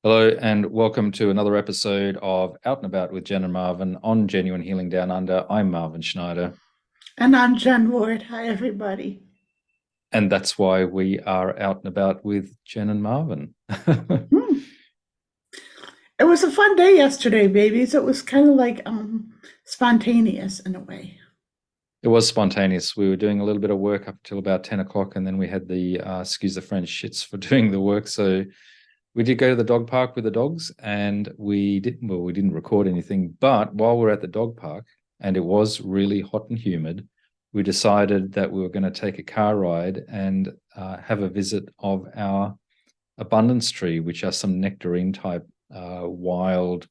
Hello and welcome to another episode of Out and About with Jen and Marvin on Jenuine Healing Down Under. I'm Marvin Schneider. And I'm Jen Ward. Hi, everybody. And that's why we are out and about with Jen and Marvin. Hmm. It was a fun day yesterday, babies. It was kind of like spontaneous in a way. It was spontaneous. We were doing a little bit of work up until about 10 o'clock, and then we had the, excuse the French, shits for doing the work. So we did go to the dog park with the dogs, and we didn't record anything. But while we were at the dog park, and it was really hot and humid, we decided that we were going to take a car ride and have a visit of our abundance tree, which are some nectarine type wild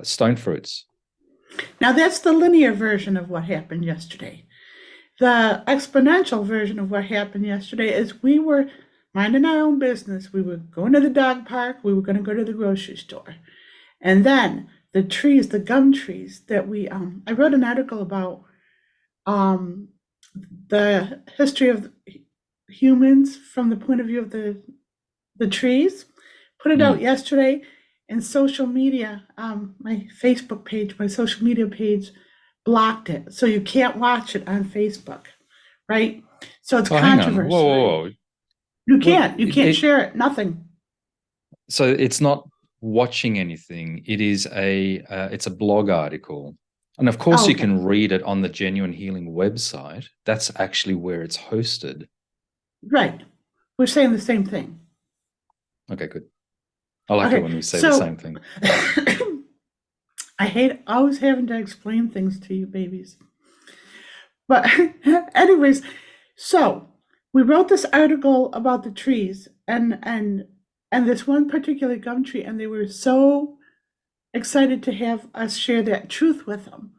stone fruits. Now, that's the linear version of what happened yesterday. The exponential version of what happened yesterday is we were minding our own business. We were going to the dog park. We were going to go to the grocery store. And then the trees, the gum trees that I wrote an article about the history of humans from the point of view of the trees. Put it out yesterday, and social media, my Facebook page, my social media page blocked it. So you can't watch it on Facebook, right? So it's Hang on. controversy. Whoa. You can't share it, nothing. So it's not watching anything. It's a blog article. And of course, Oh, you okay. can read it on the Jenuine Healing website. That's actually where it's hosted. Right. We're saying the same thing. Okay, good. I like it when we say the same thing. I hate always having to explain things to you, babies. But anyways, so we wrote this article about the trees and this one particular gum tree, and they were so excited to have us share that truth with them.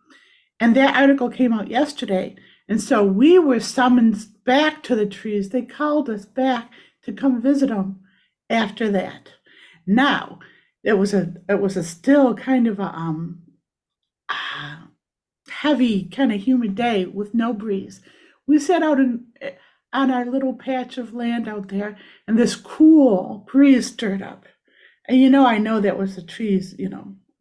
And that article came out yesterday. And so we were summoned back to the trees. They called us back to come visit them after that. Now, it was a still kind of a heavy, kind of humid day with no breeze. We sat out on our little patch of land out there, and this cool breeze stirred up. And I know that was the trees,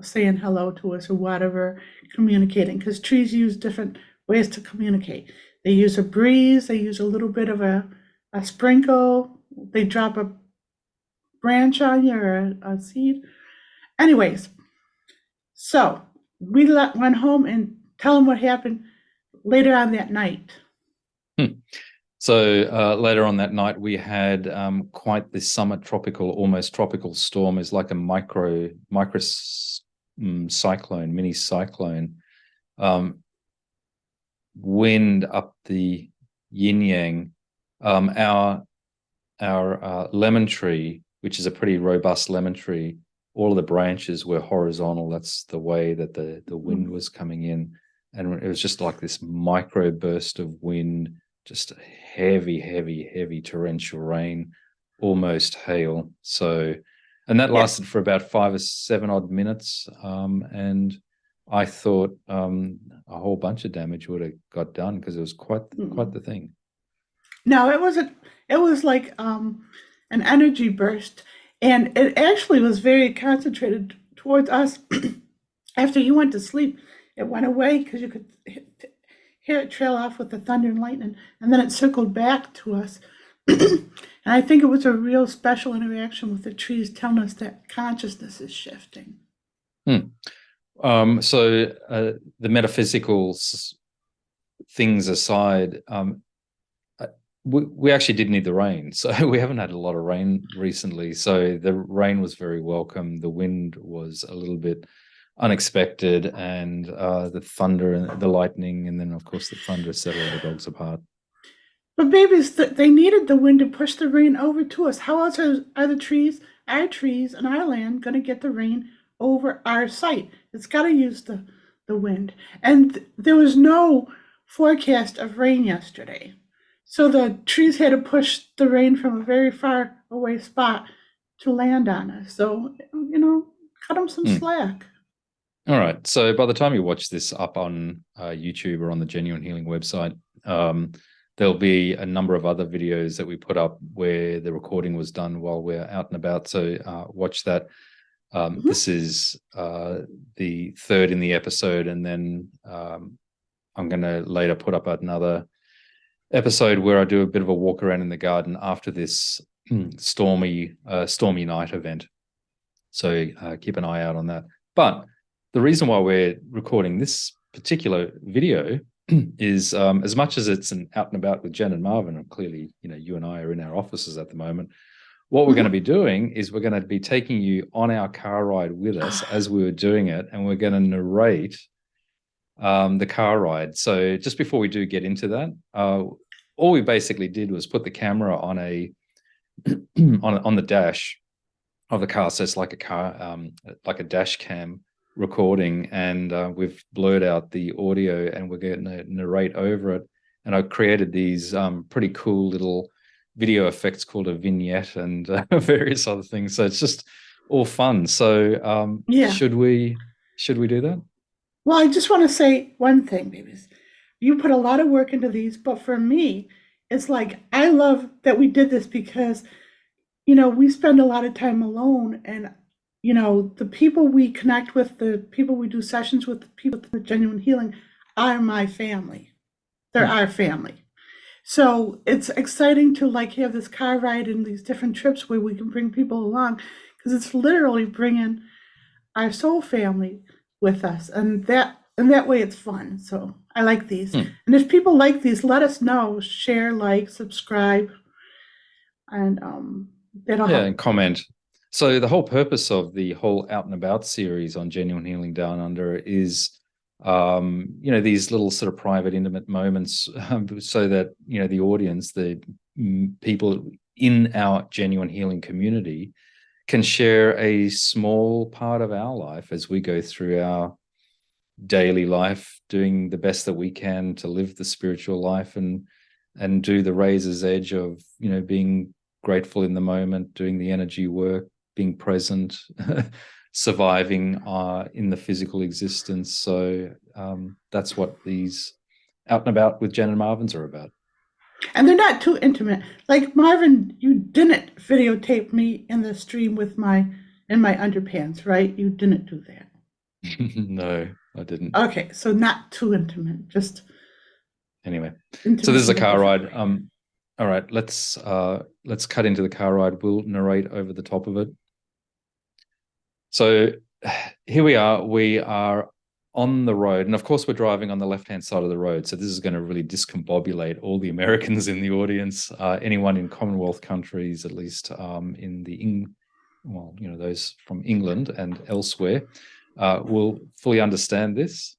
saying hello to us or whatever, communicating, because trees use different ways to communicate. They use a breeze, they use a little bit of a sprinkle, they drop a branch on you or a seed. Anyways, so we went home and tell them what happened later on that night. So later on that night, we had quite the summer tropical, almost tropical storm. It's like a micro cyclone, mini cyclone. Wind up the yin yang. Our lemon tree, which is a pretty robust lemon tree, all of the branches were horizontal. That's the way that the wind was coming in. And it was just like this micro burst of wind, just heavy torrential rain, almost hail. So, and that lasted for about 5 or 7 odd minutes. And I thought a whole bunch of damage would have got done because it was quite the thing. No, it wasn't. It was like an energy burst, and it actually was very concentrated towards us. After you went to sleep, it went away because you could hear it trail off with the thunder and lightning, and then it circled back to us. And I think it was a real special interaction with the trees telling us that consciousness is shifting. So the metaphysical things aside, we actually did need the rain. So we haven't had a lot of rain recently. So the rain was very welcome. The wind was a little bit unexpected, and the thunder and the lightning, and then of course the thunder set all the dogs apart. But babies, they needed the wind to push the rain over to us. How else are the trees, our trees and our land, going to get the rain over our site? It's got to use the wind. And there was no forecast of rain yesterday. So the trees had to push the rain from a very far away spot to land on us. So, cut them some slack. All right. So by the time you watch this up on YouTube or on the Jenuine Healing website, there'll be a number of other videos that we put up where the recording was done while we're out and about. So watch that. This is the third in the episode, and then I'm going to later put up another episode where I do a bit of a walk around in the garden after this stormy night event. So keep an eye out on that. But the reason why we're recording this particular video is as much as it's an out and about with Jen and Marvin, and clearly, you and I are in our offices at the moment. What we're going to be doing is we're going to be taking you on our car ride with us as we were doing it, and we're going to narrate the car ride. So just before we do get into that, all we basically did was put the camera on on the dash of the car. So it's like a car, like a dash cam recording, and we've blurred out the audio, and we're going to narrate over it. And I created these pretty cool little video effects called a vignette and various other things. So it's just all fun. So should we do that? Well, I just want to say one thing, babies. You put a lot of work into these, but for me, it's like I love that we did this because, we spend a lot of time alone, and the people we connect with, the people we do sessions with, the people with genuine healing are my family. They're our family. So it's exciting to have this car ride and these different trips where we can bring people along, because it's literally bringing our soul family with us, and that way it's fun. So I like these. And if people like these, let us know. Share, like, subscribe, and that'll help. And comment. So the whole purpose of the whole Out and About series on Jenuine Healing Down Under is these little sort of private, intimate moments, so that the audience, the people in our genuine healing community, can share a small part of our life as we go through our daily life, doing the best that we can to live the spiritual life and do the razor's edge of being grateful in the moment, doing the energy work, being present, surviving in the physical existence. So that's what these Out and About with Jen and Marvin's are about. And they're not too intimate. Like, Marvin, you didn't videotape me in the stream in my underpants, right? You didn't do that. No, I didn't. Okay, so not too intimate, just anyway. So this is a car ride. All right, let's cut into the car ride. We'll narrate over the top of it. So here we are. We are on the road, and of course we're driving on the left-hand side of the road. So this is going to really discombobulate all the Americans in the audience. Anyone in Commonwealth countries, at least those from England and elsewhere, will fully understand this.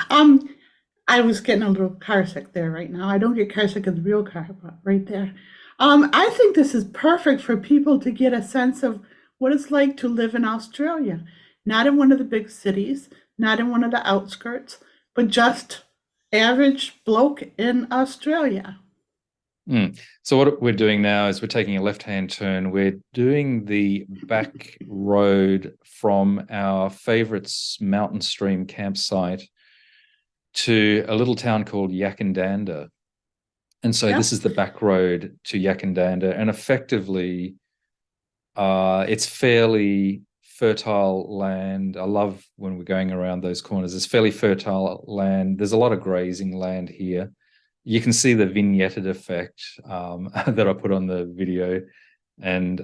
I was getting a little car sick there right now. I don't get car sick in the real car, but right there. I think this is perfect for people to get a sense of what it's like to live in Australia. Not in one of the big cities, not in one of the outskirts, but just average bloke in Australia. So what we're doing now is we're taking a left-hand turn. We're doing the back road from our favorite mountain stream campsite to a little town called Yackandandah. And so this is the back road to Yackandandah, and effectively it's fairly fertile land. I love when we're going around those corners. It's fairly fertile land. There's a lot of grazing land here. You can see the vignetted effect that I put on the video. And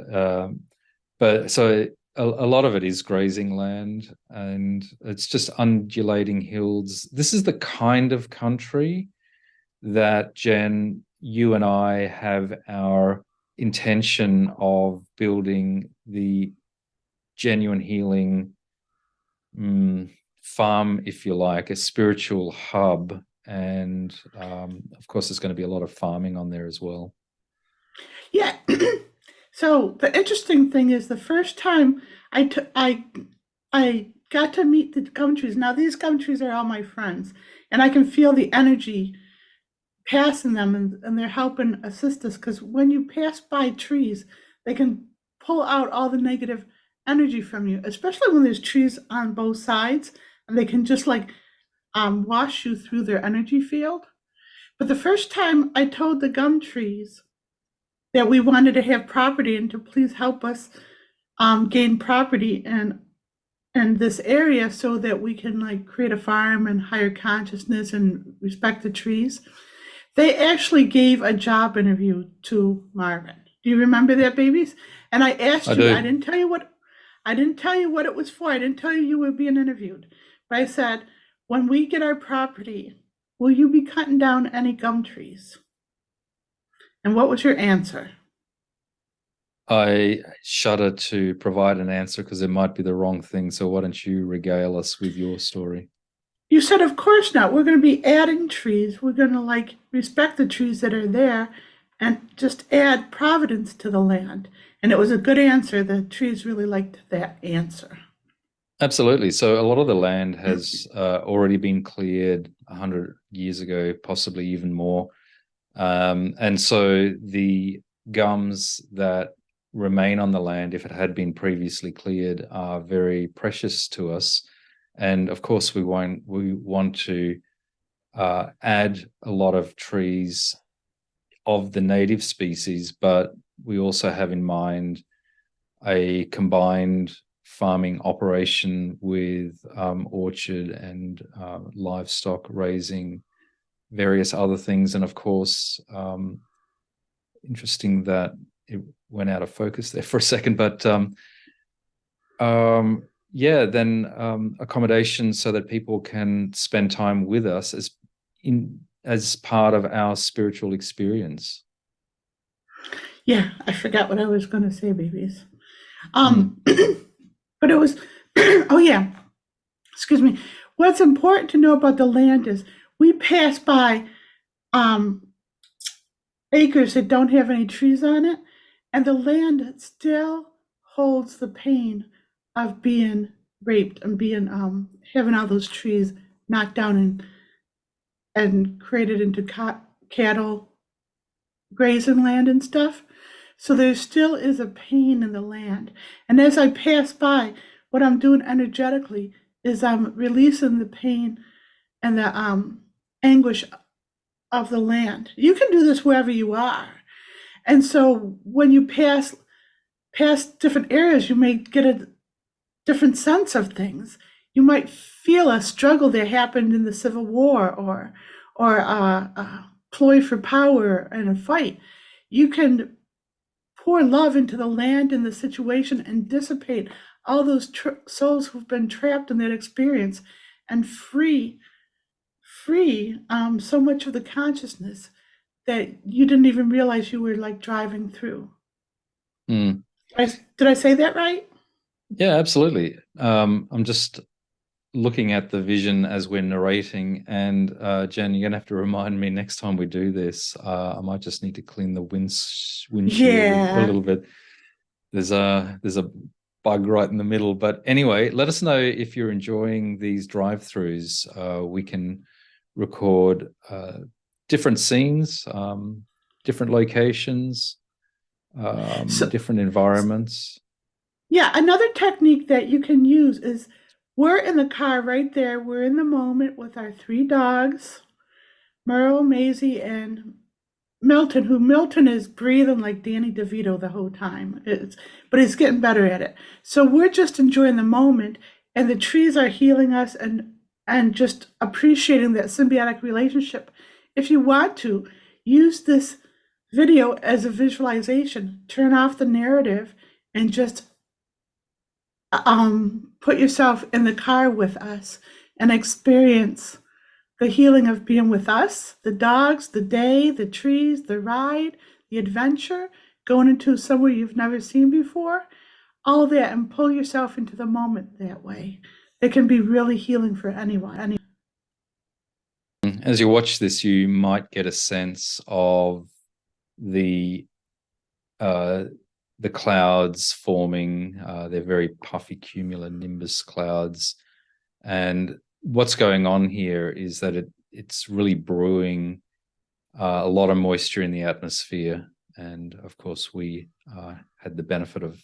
but so a lot of it is grazing land, and it's just undulating hills. This is the kind of country that, Jen, you and I have our intention of building the genuine healing farm, if you like, a spiritual hub. And of course, there's going to be a lot of farming on there as well. Yeah. So the interesting thing is, the first time I got to meet the gum trees. Now these gum trees are all my friends, and I can feel the energy passing them, and they're helping assist us, because when you pass by trees, they can pull out all the negative energy from you, especially when there's trees on both sides, and they can just wash you through their energy field. But the first time I told the gum trees that we wanted to have property and to please help us gain property in this area so that we can like create a farm and higher consciousness and respect the trees, they actually gave a job interview to Marvin. Do you remember that, babies? And I asked I you, do. I didn't tell you what it was for. I didn't tell you you were being interviewed. But I said, when we get our property, will you be cutting down any gum trees? And what was your answer? I shudder to provide an answer because it might be the wrong thing. So why don't you regale us with your story? You said, of course not. We're going to be adding trees. We're going to like respect the trees that are there and just add providence to the land. And it was a good answer. The trees really liked that answer. Absolutely. So a lot of the land has already been cleared 100 years ago, possibly even more. And so the gums that remain on the land, if it had been previously cleared, are very precious to us. And of course, we want to add a lot of trees of the native species, but we also have in mind a combined farming operation with orchard and livestock raising, various other things. And of course, interesting that it went out of focus there for a second, but yeah, then accommodation so that people can spend time with us as part of our spiritual experience. Yeah, I forgot what I was going to say, babies. But it was, oh yeah, excuse me. What's important to know about the land is we pass by acres that don't have any trees on it, and the land still holds the pain of being raped and being having all those trees knocked down and created into cattle grazing land and stuff. So there still is a pain in the land. And as I pass by, what I'm doing energetically is I'm releasing the pain and the anguish of the land. You can do this wherever you are. And so when you pass different areas, you may get a different sense of things. You might feel a struggle that happened in the Civil War or a ploy for power and a fight. You can pour love into the land and the situation and dissipate all those souls who've been trapped in that experience and free so much of the consciousness that you didn't even realize you were like driving through. Did I say that right? Yeah, absolutely. I'm just looking at the vision as we're narrating, and Jen, you're gonna have to remind me next time we do this. I might just need to clean the windshield a little bit. There's a bug right in the middle, but anyway, let us know if you're enjoying these drive-throughs. We can record different scenes, different locations, different environments. Yeah, another technique that you can use is we're in the car right there. We're in the moment with our 3 dogs, Merle, Maisie, and Milton, Milton is breathing like Danny DeVito the whole time. But he's getting better at it. So we're just enjoying the moment, and the trees are healing us and just appreciating that symbiotic relationship. If you want to, use this video as a visualization. Turn off the narrative and just put yourself in the car with us and experience the healing of being with us, the dogs, the day, the trees, the ride, the adventure, going into somewhere you've never seen before, all of that, and pull yourself into the moment that way. It can be really healing for anyone. As you watch this, you might get a sense of the clouds forming. They're very puffy cumulonimbus clouds, and what's going on here is that it's really brewing a lot of moisture in the atmosphere, and of course we had the benefit of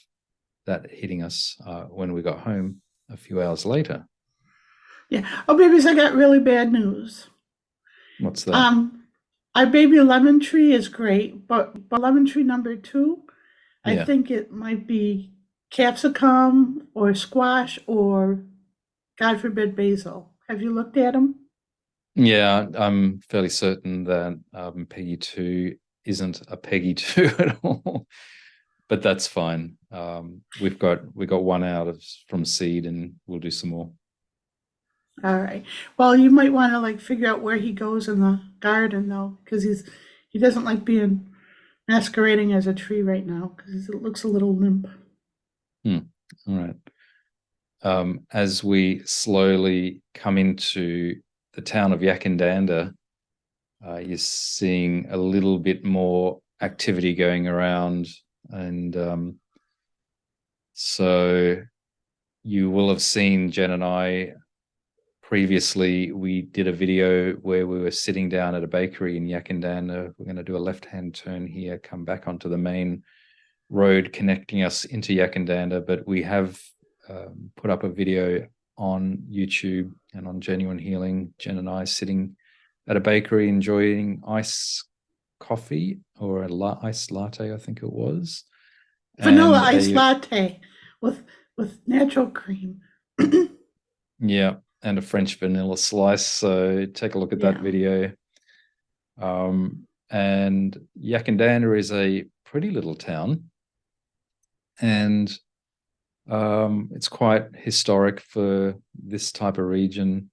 that hitting us when we got home a few hours later. Yeah. Oh, babies, I got really bad news. What's that? Our baby lemon tree is great, but lemon tree number two, I Yeah. think it might be capsicum or squash or, God forbid, basil. Have you looked at them? Yeah, I'm fairly certain that Peggy 2 isn't a Peggy 2 at all. But that's fine. We got one out of from seed, and we'll do some more. All right. Well, you might want to like figure out where he goes in the garden though, because he doesn't like being masquerading as a tree right now because it looks a little limp. All right. As we slowly come into the town of Yackandandah, you're seeing a little bit more activity going around, and so you will have seen Jen and I previously. We did a video where we were sitting down at a bakery in Yackandandah. We're going to do a left-hand turn here, come back onto the main road connecting us into Yackandandah, but we have put up a video on YouTube and on Jenuine Healing, Jen and I sitting at a bakery enjoying iced coffee or iced latte, I think it was. Vanilla And iced latte with natural cream. yeah, and a French vanilla slice. So take a look at that Yeah. video. And Yackandandah is a pretty little town, and it's quite historic for this type of region,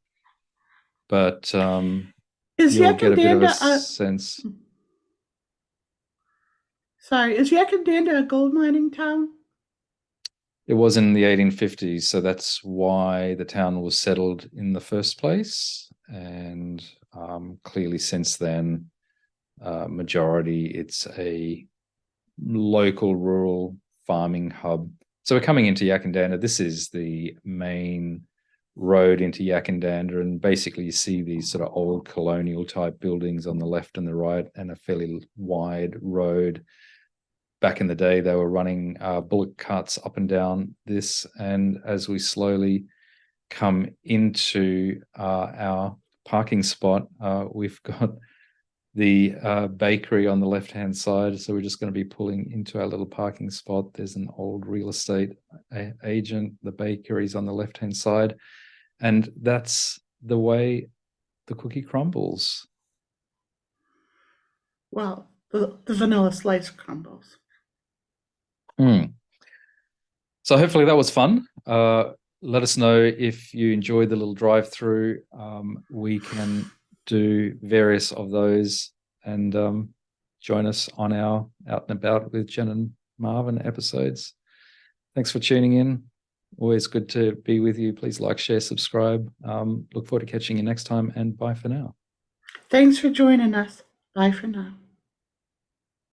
but Is you'll get a bit of a Yackandandah sense. sorry, is Yackandandah a gold mining town? It was in the 1850s, so that's why the town was settled in the first place. And clearly since then, majority, it's a local rural farming hub. So we're coming into Yackandandah. This is the main road into Yackandandah, and basically you see these sort of old colonial type buildings on the left and the right, and a fairly wide road. Back in the day, they were running bullock carts up and down this, and as we slowly come into our parking spot, we've got the bakery on the left-hand side. So we're just going to be pulling into our little parking spot. There's an old real estate agent. The bakery's on the left-hand side. And that's the way the cookie crumbles. Well, the vanilla slice crumbles. So hopefully that was fun. Let us know if you enjoyed the little drive through. We can do various of those, and join us on our Out and About with Jen and Marvin episodes. Thanks for tuning in. Always good to be with you. Please like, share, subscribe. Look forward to catching you next time, and bye for now. Thanks for joining us. Bye for now.